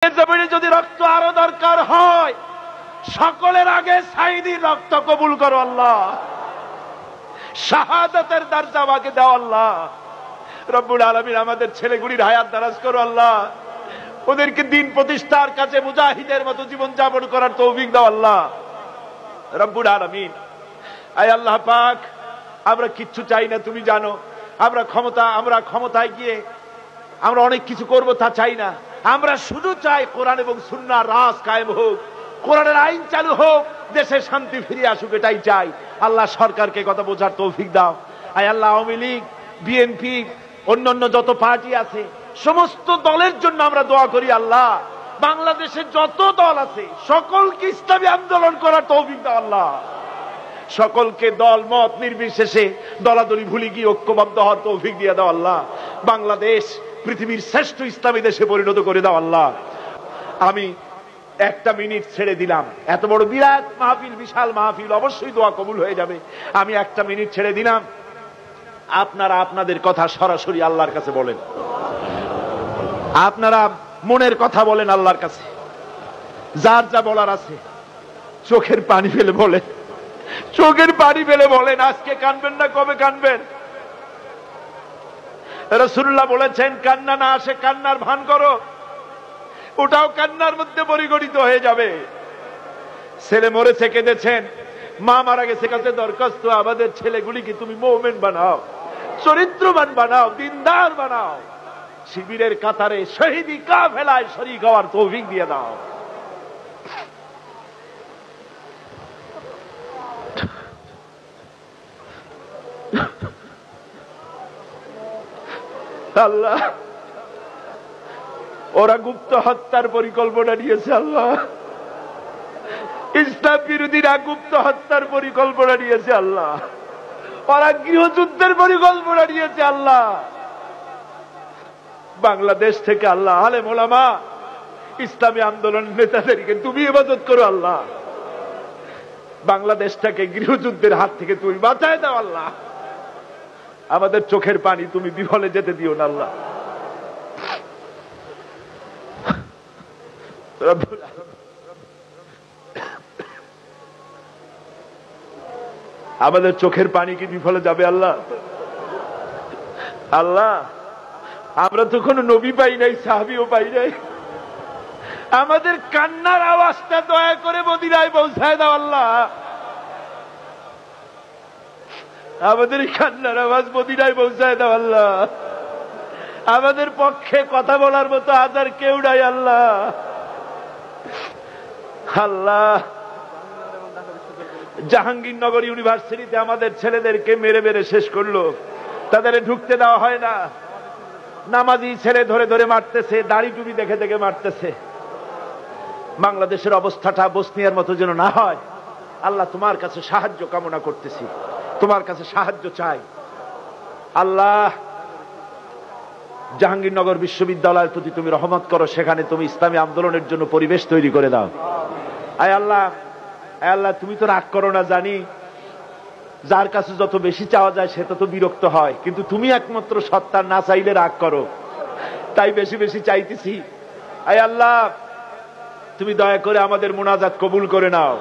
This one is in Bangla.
জমিনে যদি রক্ত আরো দরকার হয়, সকলের আগে সাইদির রক্ত কবুল করো আল্লাহ। শাহাদাতের দরজা আমাকে দাও আল্লাহ। রব্বুল আলামিন আমাদের ছেলেগুলির হায়াত দারাজ করো আল্লাহ। ওদেরকে দিন প্রতিষ্ঠার কাছে মুজাহিদের মতো জীবন যাপন করার তৌফিক দাও আল্লাহ রব্বুল আলামিন। আয় আল্লাহ পাক, আমরা কিচ্ছু চাই না, তুমি জানো। আমরা ক্ষমতায় গিয়ে আমরা অনেক কিছু করব তা চাই না। আমরা শুধু চাই কোরআন এবং সুন্নাহর রাজ কায়েম হোক, কোরআনের আইন চালু হোক, দেশে শান্তি ফিরে আসুক, এটাই চাই। আল্লাহ সরকারকে কথা বোঝার তৌফিক দাও। আয় আল্লাহ, আওয়ামী লীগ, বিএনপি, অন্যান্য যত পার্টি আছে সমস্ত দলের জন্য আমরা দোয়া করি আল্লাহ। বাংলাদেশের যত দল আছে সকলকে ইসলামী আন্দোলন করার তৌফিক দাও আল্লাহ। সকলকে দল মত নির্বিশেষে দলাদলি ভুলে গিয়ে ঐক্যবদ্ধ হওয়ার তৌফিক দিয়ে দাও আল্লাহ। বাংলাদেশ পৃথিবীর শ্রেষ্ঠ ইসলামী দেশে পরিণত করে দাও আল্লাহ। আমি একটা মিনিট ছেড়ে দিলাম, এত বড় বিরাট মাহফিল, বিশাল মাহফিল, অবশ্যই দোয়া কবুল হয়ে যাবে। আমি একটা মিনিট ছেড়ে দিলাম, আপনারা আপনাদের কথা সরাসরি আল্লাহর কাছে বলেন। আপনারা মনের কথা বলেন আল্লাহর কাছে, যার যা বলার আছে চোখের পানি ফেলে বলেন, চোখের পানি ফেলে বলেন। আজকে কানবেন না, কবে কানবেন? রাসূলুল্লাহ বলেছেন, কান্না না আসে কান্নার ভান করো, ওটাও কান্নার মধ্যে পরিগণিত হয়ে যাবে। ছেলে মরেছে কেঁদেছেন, মা মারা গেছে, কাছে দরখাস্ত আমাদের ছেলেগুলিকে তুমি মুমিন বানাও, চরিত্রবান বানাও, দিনদার বানাও, শিবিরের কাতারে শহীদি কাফেলায় শরীক হওয়ার তৌফিক দিয়ে দাও। আল্লাহ, ওরা গুপ্ত হত্যার পরিকল্পনা নিয়েছে আল্লাহ, ইসলাম বিরোধীরা গুপ্ত হত্যার পরিকল্পনা নিয়েছে আল্লাহ, ওরা গৃহযুদ্ধের পরিকল্পনা নিয়েছে আল্লাহ। বাংলাদেশ থেকে আল্লাহ আলেম ওলামা, ইসলামী আন্দোলন নেতাদেরকে তুমি ইবাদত করো আল্লাহ। বাংলাদেশটাকে গৃহযুদ্ধের হাত থেকে তুমি বাঁচায় দাও আল্লাহ। আমাদের চোখের পানি তুমি বিফলে যেতে দিও না আল্লাহ। আমাদের চোখের পানি কি বিফলে যাবে আল্লাহ? আল্লাহ, আমরা তো কোনো নবী পাই নাই, সাহাবীও পাই নাই। আমাদের কান্নার আওয়াজটা দয়া করে মদিনায় পৌঁছায় দাও আল্লাহ। আমাদের কান্নার আওয়াজ মদিনায় পৌঁছায় দাও আল্লাহ। আমাদের পক্ষে কথা বলার মতো আদার কেউ নাই আল্লাহ। আল্লাহ, জাহাঙ্গীরনগর ইউনিভার্সিটিতে আমাদের ছেলেদেরকে মেরে মেরে শেষ করলো, তাদের ঢুকতে দেওয়া হয় না। নামাজি ছেলে ধরে ধরে মারতেছে, দাড়ি টুপি দেখে দেখে মারতেছে। বাংলাদেশের অবস্থাটা বসনিয়ার মতো যেন না হয় আল্লাহ, তোমার কাছে সাহায্য কামনা করতেছি, তোমার কাছে সাহায্য চাই আল্লাহ। জাহাঙ্গীরনগর বিশ্ববিদ্যালয়ের প্রতি তুমি রহমত করো, সেখানে তুমি ইসলামী আন্দোলনের জন্য পরিবেশ তৈরি করে দাও। আয় আল্লাহ, আয় আল্লাহ, তুমি তো রাগ করো না জানি, যার কাছে যত বেশি চাওয়া যায় সে তত বিরক্ত হয়, কিন্তু তুমি একমাত্র সত্তা, না চাইলে রাগ করো, তাই বেশি বেশি চাইতেছি। আয় আল্লাহ, তুমি দয়া করে আমাদের মুনাজাত কবুল করে নাও।